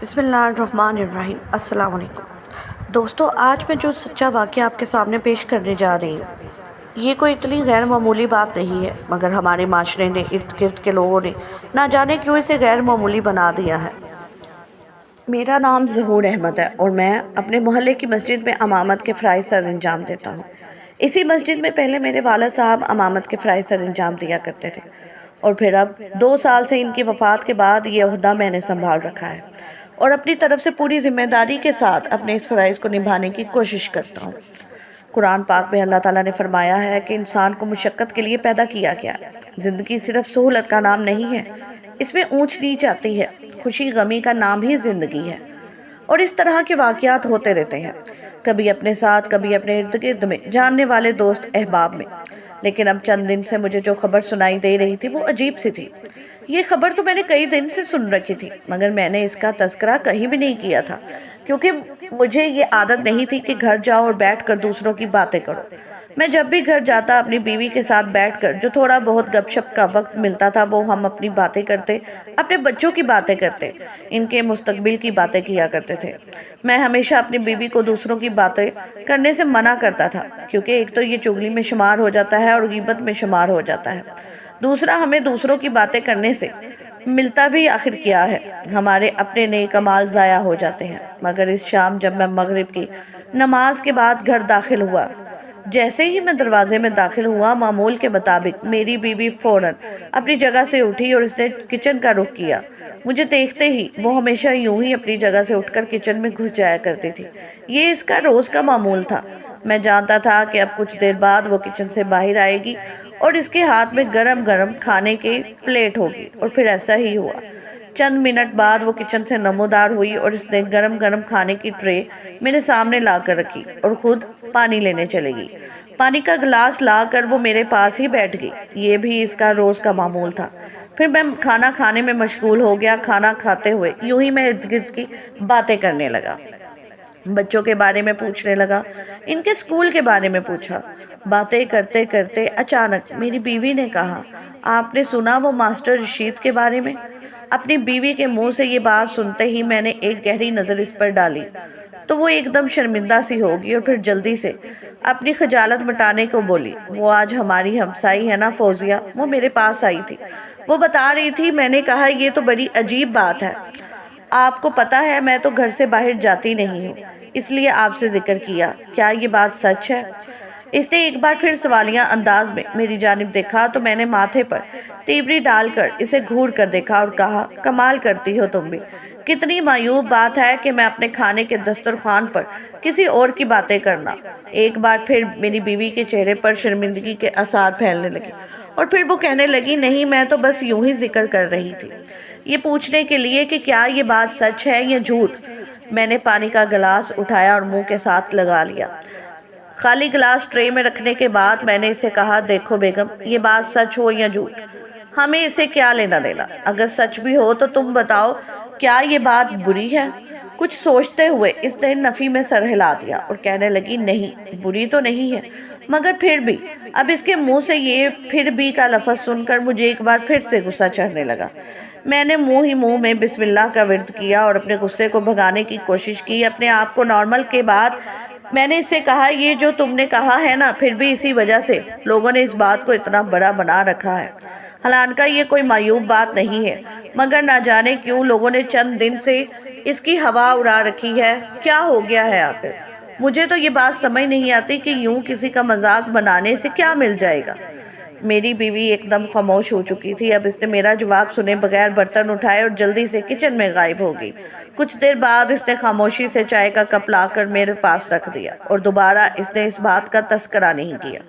بسم اللہ الرحمن الرحیم۔ السلام علیکم دوستو، آج میں جو سچا واقعہ آپ کے سامنے پیش کرنے جا رہی ہوں، یہ کوئی اتنی غیر معمولی بات نہیں ہے، مگر ہمارے معاشرے نے، ارد گرد کے لوگوں نے نہ جانے کیوں اسے غیر معمولی بنا دیا ہے۔ میرا نام ظہور احمد ہے اور میں اپنے محلے کی مسجد میں امامت کے فرائض سر انجام دیتا ہوں۔ اسی مسجد میں پہلے میرے والد صاحب امامت کے فرائض سر انجام دیا کرتے تھے، اور پھر اب 2 سال سے ان کی وفات کے بعد یہ عہدہ میں نے سنبھال رکھا ہے اور اپنی طرف سے پوری ذمہ داری کے ساتھ اپنے اس فرائض کو نبھانے کی کوشش کرتا ہوں۔ قرآن پاک میں اللہ تعالیٰ نے فرمایا ہے کہ انسان کو مشقت کے لیے پیدا کیا گیا ہے۔ زندگی صرف سہولت کا نام نہیں ہے، اس میں اونچ نیچ آتی ہے، خوشی غمی کا نام ہی زندگی ہے، اور اس طرح کے واقعات ہوتے رہتے ہیں، کبھی اپنے ساتھ، کبھی اپنے ارد گرد میں، جاننے والے دوست احباب میں۔ لیکن اب چند دن سے مجھے جو خبر سنائی دے رہی تھی وہ عجیب سی تھی۔ یہ خبر تو میں نے کئی دن سے سن رکھی تھی، مگر میں نے اس کا تذکرہ کہیں بھی نہیں کیا تھا، کیونکہ مجھے یہ عادت نہیں تھی کہ گھر جاؤ اور بیٹھ کر دوسروں کی باتیں کرو۔ میں جب بھی گھر جاتا اپنی بیوی کے ساتھ بیٹھ کر جو تھوڑا بہت گپ شپ کا وقت ملتا تھا، وہ ہم اپنی باتیں کرتے، اپنے بچوں کی باتیں کرتے، ان کے مستقبل کی باتیں کیا کرتے تھے۔ میں ہمیشہ اپنی بیوی کو دوسروں کی باتیں کرنے سے منع کرتا تھا، کیونکہ ایک تو یہ چغلی میں شمار ہو جاتا ہے اور غیبت میں شمار ہو جاتا ہے، دوسرا ہمیں دوسروں کی باتیں کرنے سے ملتا بھی آخر کیا ہے، ہمارے اپنے نیک اعمال ضائع ہو جاتے ہیں۔ مگر اس شام جب میں مغرب کی نماز کے بعد گھر داخل ہوا، جیسے ہی میں دروازے میں داخل ہوا، معمول کے مطابق میری بیوی فوراً اپنی جگہ سے اٹھی اور اس نے کچن کا رخ کیا۔ مجھے دیکھتے ہی وہ ہمیشہ یوں ہی اپنی جگہ سے اٹھ کر کچن میں گھس جایا کرتی تھی۔ یہ اس کا روز کا معمول تھا۔ میں جانتا تھا کہ اب کچھ دیر بعد وہ کچن سے باہر آئے گی اور اس کے ہاتھ میں گرم گرم کھانے کی پلیٹ ہوگی، اور پھر ایسا ہی ہوا۔ چند منٹ بعد وہ کچن سے نمودار ہوئی اور اس نے گرم گرم کھانے کی ٹرے میرے سامنے لا کر رکھی اور خود پانی لینے چلے گئی۔ پانی کا گلاس لا کر وہ میرے پاس ہی بیٹھ گئی۔ یہ بھی اس کا روز کا معمول تھا۔ پھر میں کھانا کھانے میں مشغول ہو گیا۔ کھانا کھاتے ہوئے یوں ہی میں ارد گرد کی باتیں کرنے لگا، بچوں کے بارے میں پوچھنے لگا، ان کے اسکول کے بارے میں پوچھا۔ باتیں کرتے کرتے اچانک میری بیوی نے کہا، آپ نے سنا وہ ماسٹر رشید کے بارے میں؟ اپنی بیوی کے منہ سے یہ بات سنتے ہی میں نے ایک گہری نظر اس پر ڈالی تو وہ ایک دم شرمندہ سی ہوگی، اور پھر جلدی سے اپنی خجالت مٹانے کو بولی، وہ آج ہماری ہمسائی ہے نا فوزیہ، وہ میرے پاس آئی تھی، وہ بتا رہی تھی۔ میں نے کہا، یہ تو بڑی عجیب بات ہے، آپ کو پتا ہے میں تو گھر سے باہر جاتی نہیں ہوں، اس لیے آپ سے ذکر کیا، کیا یہ بات سچ ہے؟ اس نے ایک بار پھر سوالیہ انداز میں میری جانب دیکھا تو میں نے ماتھے پر تیوری ڈال کر اسے گھور کر دیکھا اور کہا، کمال کرتی ہو تم بھی، کتنی معیوب بات ہے کہ میں اپنے کھانے کے دسترخوان پر کسی اور کی باتیں کرنا۔ ایک بار پھر میری بیوی کے چہرے پر شرمندگی کے آثار پھیلنے لگے، اور پھر وہ کہنے لگی، نہیں، میں تو بس یوں ہی ذکر کر رہی تھی، یہ پوچھنے کے لیے کہ کیا یہ بات سچ ہے یا جھوٹ۔ میں نے پانی کا گلاس اٹھایا اور منہ کے ساتھ لگا لیا۔ خالی گلاس ٹرے میں رکھنے کے بعد میں نے اسے کہا، دیکھو بیگم، یہ بات سچ ہو یا جھوٹ، ہمیں اسے کیا لینا دینا؟ اگر سچ بھی ہو تو تم بتاؤ، کیا یہ بات بری ہے؟ کچھ سوچتے ہوئے اس نے نفی میں سر ہلا دیا اور کہنے لگی، نہیں، بری تو نہیں ہے، مگر پھر بھی۔ اب اس کے منہ سے یہ پھر بھی کا لفظ سن کر مجھے ایک بار پھر سے غصہ چڑھنے لگا۔ میں نے منہ میں بسم اللہ کا ورد کیا اور اپنے غصے کو بھگانے کی کوشش کی۔ اپنے آپ کو نارمل کے بعد میں نے اس سے کہا، یہ جو تم نے کہا ہے نا، پھر بھی اسی وجہ سے لوگوں نے اس بات کو اتنا بڑا بنا رکھا ہے۔ حالانکہ یہ کوئی معیوب بات نہیں ہے، مگر نہ جانے کیوں لوگوں نے چند دن سے اس کی ہوا اڑا رکھی ہے۔ کیا ہو گیا ہے آخر؟ مجھے تو یہ بات سمجھ نہیں آتی کہ یوں کسی کا مذاق بنانے سے کیا مل جائے گا۔ میری بیوی ایک دم خاموش ہو چکی تھی۔ اب اس نے میرا جواب سنے بغیر برتن اٹھائے اور جلدی سے کچن میں غائب ہو گئی۔ کچھ دیر بعد اس نے خاموشی سے چائے کا کپ لا کر میرے پاس رکھ دیا اور دوبارہ اس نے اس بات کا تذکرہ نہیں کیا۔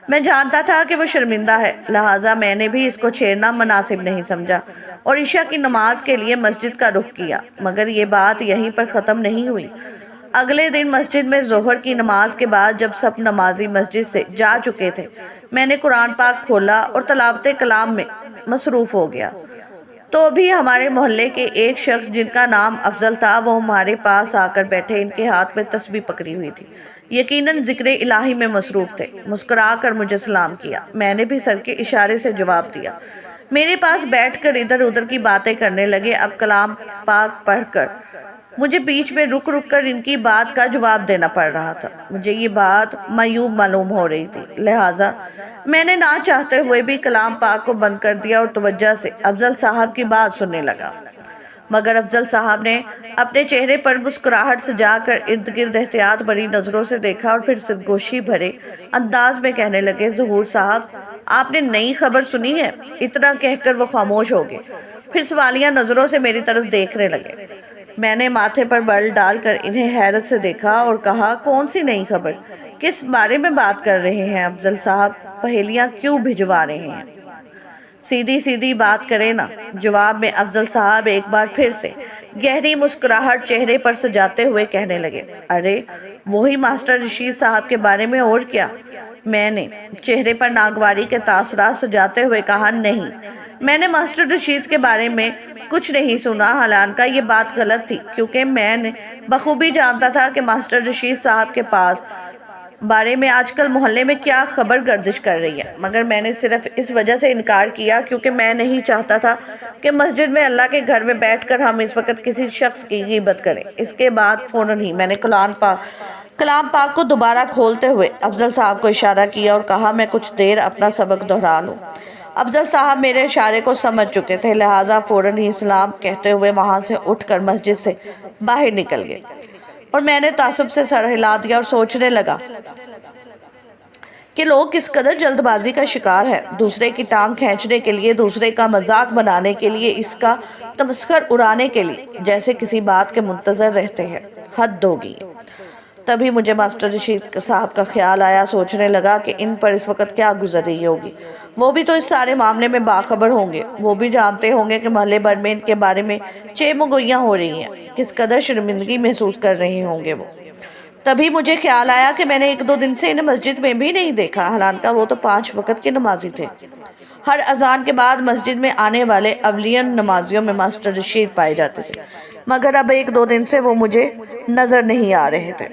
میں جانتا تھا کہ وہ شرمندہ ہے، لہٰذا میں نے بھی اس کو چھیڑنا مناسب نہیں سمجھا اور عشاء کی نماز کے لیے مسجد کا رخ کیا۔ مگر یہ بات یہیں پر ختم نہیں ہوئی۔ اگلے دن مسجد میں ظہر کی نماز کے بعد جب سب نمازی مسجد سے جا چکے تھے، میں نے قرآن پاک کھولا اور تلاوت کلام میں مصروف ہو گیا۔ تو بھی ہمارے محلے کے ایک شخص جن کا نام افضل تھا، وہ ہمارے پاس آ کر بیٹھے، ان کے ہاتھ میں تسبیح پکڑی ہوئی تھی، یقیناً ذکر الہی میں مصروف تھے۔ مسکرا کر مجھے سلام کیا، میں نے بھی سر کے اشارے سے جواب دیا۔ میرے پاس بیٹھ کر ادھر ادھر کی باتیں کرنے لگے۔ اب کلام پاک پڑھ کر مجھے بیچ میں رک رک کر ان کی بات کا جواب دینا پڑ رہا تھا۔ مجھے یہ بات معیوب معلوم ہو رہی تھی، لہٰذا میں نے نہ چاہتے ہوئے بھی کلام پاک کو بند کر دیا اور توجہ سے افضل صاحب کی بات سننے لگا۔ مگر افضل صاحب نے اپنے چہرے پر مسکراہٹ سجا کر ارد گرد احتیاط بھری نظروں سے دیکھا اور پھر سرگوشی بھرے انداز میں کہنے لگے، ظہور صاحب آپ نے نئی خبر سنی ہے؟ اتنا کہہ کر وہ خاموش ہو گئے، پھر سوالیہ نظروں سے میری طرف دیکھنے لگے۔ میں نے ماتھے پر بل ڈال کر انہیں حیرت سے دیکھا اور کہا، کون سی نئی خبر؟ کس بارے میں بات کر رہے ہیں افضل صاحب؟ پہیلیاں کیوں بھجوا رہے ہیں؟ سیدھی سیدھی بات کریں نا۔ جواب میں افضل صاحب ایک بار پھر سے گہری مسکراہٹ چہرے پر سجاتے ہوئے کہنے لگے، ارے وہی ماسٹر رشید صاحب کے بارے میں، اور کیا؟ میں نے چہرے پر ناگواری کے تاثرات سجاتے ہوئے کہا، نہیں، میں نے ماسٹر رشید کے بارے میں کچھ نہیں سنا۔ حالانکہ یہ بات غلط تھی، کیونکہ میں نے بخوبی جانتا تھا کہ ماسٹر رشید صاحب کے پاس بارے میں آج کل محلے میں کیا خبر گردش کر رہی ہے، مگر میں نے صرف اس وجہ سے انکار کیا کیونکہ میں نہیں چاہتا تھا کہ مسجد میں اللہ کے گھر میں بیٹھ کر ہم اس وقت کسی شخص کی غیبت کریں۔ اس کے بعد فوراً ہی میں نے کلام پاک کو دوبارہ کھولتے ہوئے افضل صاحب کو اشارہ کیا اور کہا، میں کچھ دیر اپنا سبق دہرا لوں۔ افضل صاحب میرے اشارے کو سمجھ چکے تھے، لہٰذا فوراً ہی سلام کہتے ہوئے وہاں سے اٹھ کر مسجد سے باہر نکل گئے، اور میں نے تعصب سے سر ہلا دیا اور سوچنے لگا کہ لوگ کس قدر جلد بازی کا شکار ہے، دوسرے کی ٹانگ کھینچنے کے لیے، دوسرے کا مذاق بنانے کے لیے، اس کا تمسخر اڑانے کے لیے جیسے کسی بات کے منتظر رہتے ہیں۔ حد ہوگی۔ تبھی مجھے ماسٹر رشید صاحب کا خیال آیا، سوچنے لگا کہ ان پر اس وقت کیا گزر رہی ہوگی۔ وہ بھی تو اس سارے معاملے میں باخبر ہوں گے، وہ بھی جانتے ہوں گے کہ محلے بھر میں ان کے بارے میں چیمگوئیاں ہو رہی ہیں، کس قدر شرمندگی محسوس کر رہے ہوں گے وہ۔ تبھی مجھے خیال آیا کہ میں نے ایک دو دن سے انہیں مسجد میں بھی نہیں دیکھا، حالانکہ وہ تو 5 وقت کے نمازی تھے۔ ہر اذان کے بعد مسجد میں آنے والے اولین نمازیوں میں ماسٹر رشید پائے جاتے تھے، مگر اب 1-2 دن سے وہ مجھے نظر نہیں آ رہے تھے۔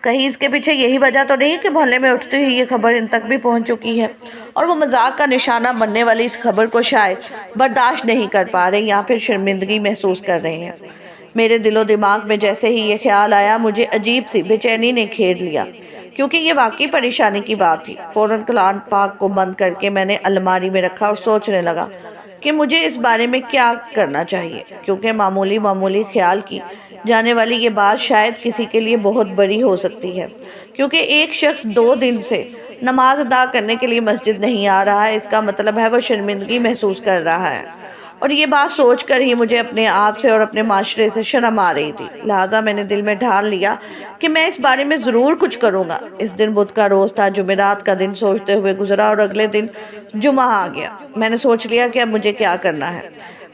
کہیں اس کے پیچھے یہی وجہ تو نہیں کہ محلے میں اٹھتی ہوئی یہ خبر ان تک بھی پہنچ چکی ہے، اور وہ مذاق کا نشانہ بننے والی اس خبر کو شاید برداشت نہیں کر پا رہے یا پھر شرمندگی محسوس کر رہے ہیں۔ میرے دل و دماغ میں جیسے ہی یہ خیال آیا، مجھے عجیب سی بے چینی نے گھیر لیا، کیونکہ یہ واقعی پریشانی کی بات تھی۔ فوراً کلام پاک کو بند کر کے میں نے الماری میں رکھا اور سوچنے لگا کہ مجھے اس بارے میں کیا کرنا چاہیے، کیونکہ معمولی خیال کی جانے والی یہ بات شاید کسی کے لیے بہت بڑی ہو سکتی ہے، کیونکہ ایک شخص 2 دن سے نماز ادا کرنے کے لیے مسجد نہیں آ رہا ہے، اس کا مطلب ہے وہ شرمندگی محسوس کر رہا ہے، اور یہ بات سوچ کر ہی مجھے اپنے آپ سے اور اپنے معاشرے سے شرم آ رہی تھی۔ لہٰذا میں نے دل میں ٹھان لیا کہ میں اس بارے میں ضرور کچھ کروں گا۔ اس دن بدھ کا روز تھا، جمعرات کا دن سوچتے ہوئے گزرا اور اگلے دن جمعہ آ گیا۔ میں نے سوچ لیا کہ اب مجھے کیا کرنا ہے۔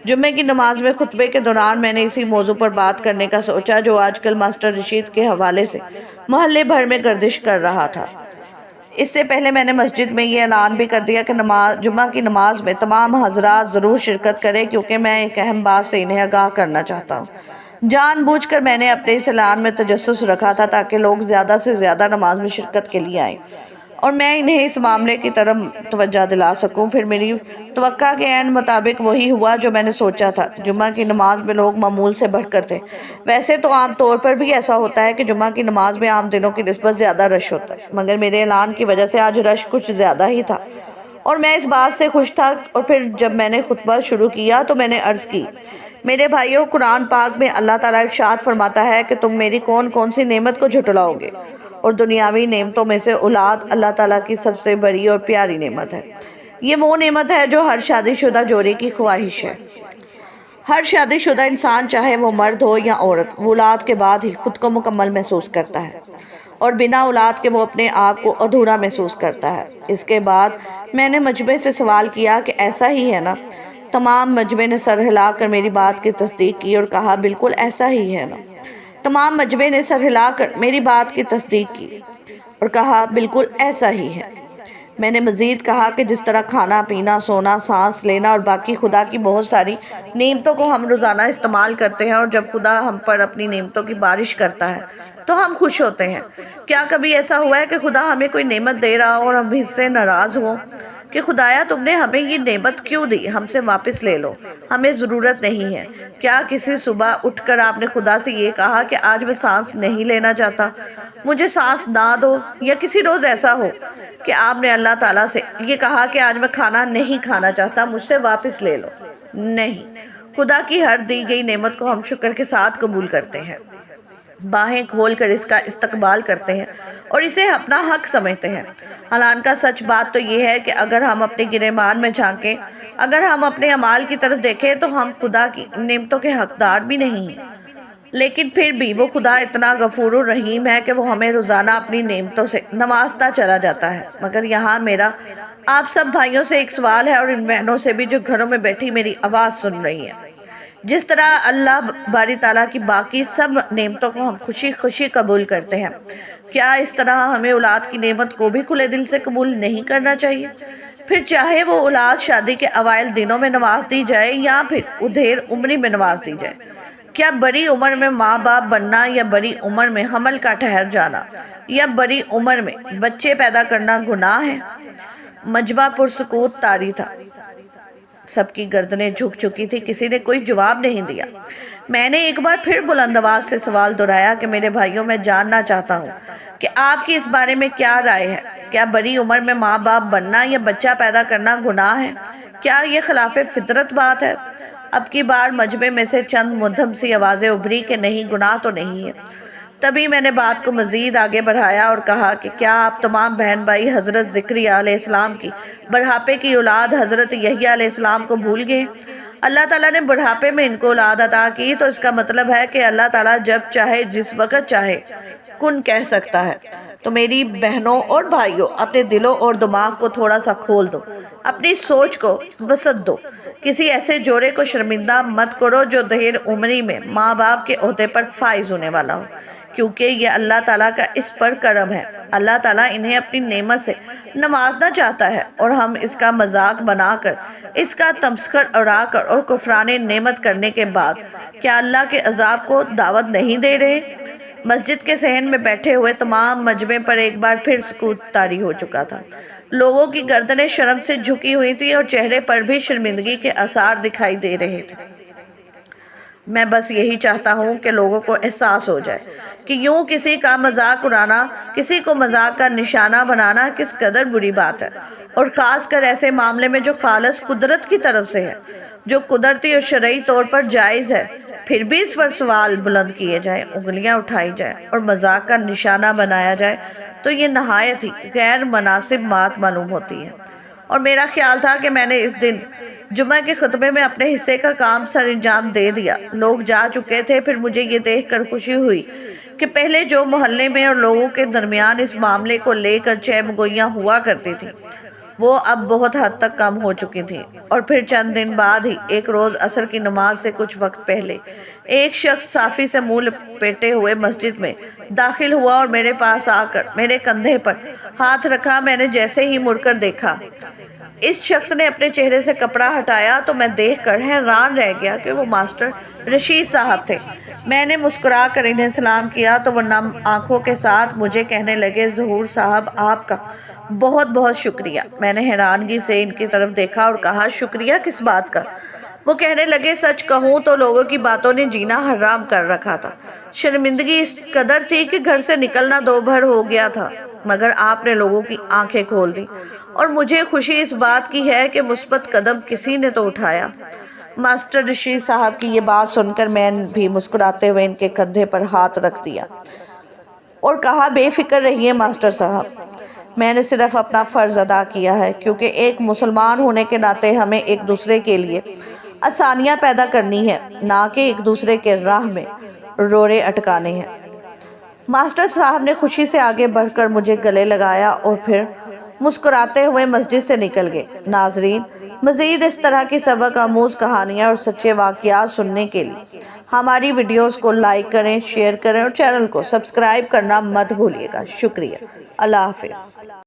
جمعے کی نماز میں خطبے کے دوران میں نے اسی موضوع پر بات کرنے کا سوچا جو آج کل ماسٹر رشید کے حوالے سے محلے بھر میں گردش کر رہا تھا۔ اس سے پہلے میں نے مسجد میں یہ اعلان بھی کر دیا کہ جمعہ کی نماز میں تمام حضرات ضرور شرکت کریں، کیونکہ میں ایک اہم بات سے انہیں آگاہ کرنا چاہتا ہوں۔ جان بوجھ کر میں نے اپنے اس اعلان میں تجسس رکھا تھا تاکہ لوگ زیادہ سے زیادہ نماز میں شرکت کے لیے آئیں اور میں انہیں اس معاملے کی طرف توجہ دلا سکوں۔ پھر میری توقع کے عین مطابق وہی ہوا جو میں نے سوچا تھا۔ جمعہ کی نماز میں لوگ معمول سے بڑھ کر تھے۔ ویسے تو عام طور پر بھی ایسا ہوتا ہے کہ جمعہ کی نماز میں عام دنوں کی نسبت زیادہ رش ہوتا ہے، مگر میرے اعلان کی وجہ سے آج رش کچھ زیادہ ہی تھا، اور میں اس بات سے خوش تھا۔ اور پھر جب میں نے خطبہ شروع کیا تو میں نے عرض کی، میرے بھائیوں، قرآن پاک میں اللہ تعالیٰ ارشاد فرماتا ہے کہ تم میری کون سی نعمت کو جھٹلاؤ گے، اور دنیاوی نعمتوں میں سے اولاد اللہ تعالیٰ کی سب سے بڑی اور پیاری نعمت ہے۔ یہ وہ نعمت ہے جو ہر شادی شدہ جوڑے کی خواہش ہے۔ ہر شادی شدہ انسان، چاہے وہ مرد ہو یا عورت، وہ اولاد کے بعد ہی خود کو مکمل محسوس کرتا ہے، اور بنا اولاد کے وہ اپنے آپ کو ادھورا محسوس کرتا ہے۔ اس کے بعد میں نے مجمع سے سوال کیا کہ ایسا ہی ہے نا؟ تمام مجمع نے سر ہلا کر میری بات کی تصدیق کی اور کہا، بالکل ایسا ہی ہے نا۔ تمام مجمع نے سر ہلا کر میری بات کی تصدیق کی اور کہا، بالکل ایسا ہی ہے۔ میں نے مزید کہا کہ جس طرح کھانا پینا، سونا، سانس لینا اور باقی خدا کی بہت ساری نعمتوں کو ہم روزانہ استعمال کرتے ہیں، اور جب خدا ہم پر اپنی نعمتوں کی بارش کرتا ہے تو ہم خوش ہوتے ہیں، کیا کبھی ایسا ہوا ہے کہ خدا ہمیں کوئی نعمت دے رہا ہو اور ہم اس سے ناراض ہوں؟ کہ خدایا تم نے ہمیں یہ نعمت کیوں دی، ہم سے واپس لے لو، ہمیں ضرورت نہیں ہے۔ کیا کسی صبح اٹھ کر آپ نے خدا سے یہ کہا کہ آج میں سانس نہیں لینا چاہتا، مجھے سانس نہ دو؟ یا کسی روز ایسا ہو کہ آپ نے اللہ تعالیٰ سے یہ کہا کہ آج میں کھانا نہیں کھانا چاہتا، مجھ سے واپس لے لو؟ نہیں، خدا کی ہر دی گئی نعمت کو ہم شکر کے ساتھ قبول کرتے ہیں، باہیں کھول کر اس کا استقبال کرتے ہیں اور اسے اپنا حق سمجھتے ہیں۔ حالانکہ سچ بات تو یہ ہے کہ اگر ہم اپنے گریبان میں جھانکیں، اگر ہم اپنے اعمال کی طرف دیکھیں تو ہم خدا کی نعمتوں کے حقدار بھی نہیں ہیں، لیکن پھر بھی وہ خدا اتنا غفور و رحیم ہے کہ وہ ہمیں روزانہ اپنی نعمتوں سے نوازتا چلا جاتا ہے۔ مگر یہاں میرا آپ سب بھائیوں سے ایک سوال ہے، اور ان بہنوں سے بھی جو گھروں میں بیٹھی میری آواز سن رہی ہیں۔ جس طرح اللہ باری تعالیٰ کی باقی سب نعمتوں کو ہم خوشی خوشی قبول کرتے ہیں، کیا اس طرح ہمیں اولاد کی نعمت کو بھی کھلے دل سے قبول نہیں کرنا چاہیے؟ پھر چاہے وہ اولاد شادی کے اوائل دنوں میں نواز دی جائے یا پھر ادھیر عمری میں نواز دی جائے۔ کیا بڑی عمر میں ماں باپ بننا یا بڑی عمر میں حمل کا ٹھہر جانا یا بڑی عمر میں بچے پیدا کرنا گناہ ہے؟ مجمع پرسکوت طاری تھا، سب کی گردنیں جھک چکی تھی، کسی نے کوئی جواب نہیں دیا۔ میں نے ایک بار پھر بلند آواز سے سوال دہرایا کہ میرے بھائیوں، میں جاننا چاہتا ہوں کہ آپ کی اس بارے میں کیا رائے ہے؟ کیا بڑی عمر میں ماں باپ بننا یا بچہ پیدا کرنا گناہ ہے؟ کیا یہ خلاف فطرت بات ہے؟ اب کی بار مجمع میں سے چند مدھم سی آوازیں ابھری کہ نہیں، گناہ تو نہیں ہے۔ تبھی میں نے بات کو مزید آگے بڑھایا اور کہا کہ کیا آپ تمام بہن بھائی حضرت زکریا علیہ السلام کی بڑھاپے کی اولاد حضرت یحییٰ علیہ السلام کو بھول گئے؟ اللہ تعالیٰ نے بڑھاپے میں ان کو اولاد عطا کی، تو اس کا مطلب ہے کہ اللہ تعالیٰ جب چاہے جس وقت چاہے کن کہہ سکتا ہے۔ تو میری بہنوں اور بھائیوں، اپنے دلوں اور دماغ کو تھوڑا سا کھول دو، اپنی سوچ کو وسعت دو۔ کسی ایسے جوڑے کو شرمندہ مت کرو جو دھیر عمری میں ماں باپ کے عہدے پر فائز ہونے والا ہو، کیونکہ یہ اللہ تعالیٰ کا اس پر کرم ہے۔ اللہ تعالیٰ انہیں اپنی نعمت سے نوازنا چاہتا ہے، اور ہم اس کا مذاق بنا کر، اس کا تمسخر اڑا کر اور کفران نعمت کرنے کے بعد کیا اللہ کے عذاب کو دعوت نہیں دے رہے؟ مسجد کے صحن میں بیٹھے ہوئے تمام مجمع پر ایک بار پھر سکوت طاری ہو چکا تھا۔ لوگوں کی گردنیں شرم سے جھکی ہوئی تھی اور چہرے پر بھی شرمندگی کے آثار دکھائی دے رہے تھے۔ میں بس یہی چاہتا ہوں کہ لوگوں کو احساس ہو جائے کہ یوں کسی کا مذاق اڑانا، کسی کو مذاق کا نشانہ بنانا کس قدر بری بات ہے، اور خاص کر ایسے معاملے میں جو خالص قدرت کی طرف سے ہے، جو قدرتی اور شرعی طور پر جائز ہے۔ پھر بھی اس پر سوال بلند کیے جائیں، انگلیاں اٹھائی جائیں اور مذاق کا نشانہ بنایا جائے تو یہ نہایت ہی غیر مناسب بات معلوم ہوتی ہے۔ اور میرا خیال تھا کہ میں نے اس دن جمعہ کے خطبے میں اپنے حصے کا کام سر انجام دے دیا۔ لوگ جا چکے تھے، پھر مجھے یہ دیکھ کر خوشی ہوئی کہ پہلے جو محلے میں اور لوگوں کے درمیان اس معاملے کو لے کر چہم گوئیاں ہوا کرتی تھی، وہ اب بہت حد تک کم ہو چکی تھی۔ اور پھر چند دن بعد ہی ایک روز عصر کی نماز سے کچھ وقت پہلے ایک شخص صافی سے منہ لپیٹے ہوئے مسجد میں داخل ہوا اور میرے پاس آ کر میرے کندھے پر ہاتھ رکھا۔ میں نے جیسے ہی مڑ کر دیکھا، اس شخص نے اپنے چہرے سے کپڑا ہٹایا تو میں دیکھ کر حیران رہ گیا کہ وہ ماسٹر رشید صاحب تھے۔ میں نے مسکرا کر انہیں سلام کیا تو وہ نم آنکھوں کے ساتھ مجھے کہنے لگے، ظہور صاحب آپ کا بہت بہت شکریہ۔ میں نے حیرانگی سے ان کی طرف دیکھا اور کہا، شکریہ کس بات کا؟ وہ کہنے لگے، سچ کہوں تو لوگوں کی باتوں نے جینا حرام کر رکھا تھا۔ شرمندگی اس قدر تھی کہ گھر سے نکلنا دو بھر ہو گیا تھا، مگر آپ نے لوگوں کی آنکھیں کھول دی، اور مجھے خوشی اس بات کی ہے کہ مثبت قدم کسی نے تو اٹھایا۔ ماسٹر رشید صاحب کی یہ بات سن کر میں بھی مسکراتے ہوئے ان کے کندھے پر ہاتھ رکھ دیا اور کہا، بے فکر رہیے ماسٹر صاحب، میں نے صرف اپنا فرض ادا کیا ہے، کیونکہ ایک مسلمان ہونے کے ناطے ہمیں ایک دوسرے کے لیے آسانیاں پیدا کرنی ہے، نہ کہ ایک دوسرے کے راہ میں روڑے اٹکانے ہیں۔ ماسٹر صاحب نے خوشی سے آگے بڑھ کر مجھے گلے لگایا اور پھر مسکراتے ہوئے مسجد سے نکل گئے۔ ناظرین، مزید اس طرح کی سبق آموز کہانیاں اور سچے واقعات سننے کے لیے ہماری ویڈیوز کو لائک کریں، شیئر کریں اور چینل کو سبسکرائب کرنا مت بھولیے گا۔ شکریہ۔ اللہ حافظ۔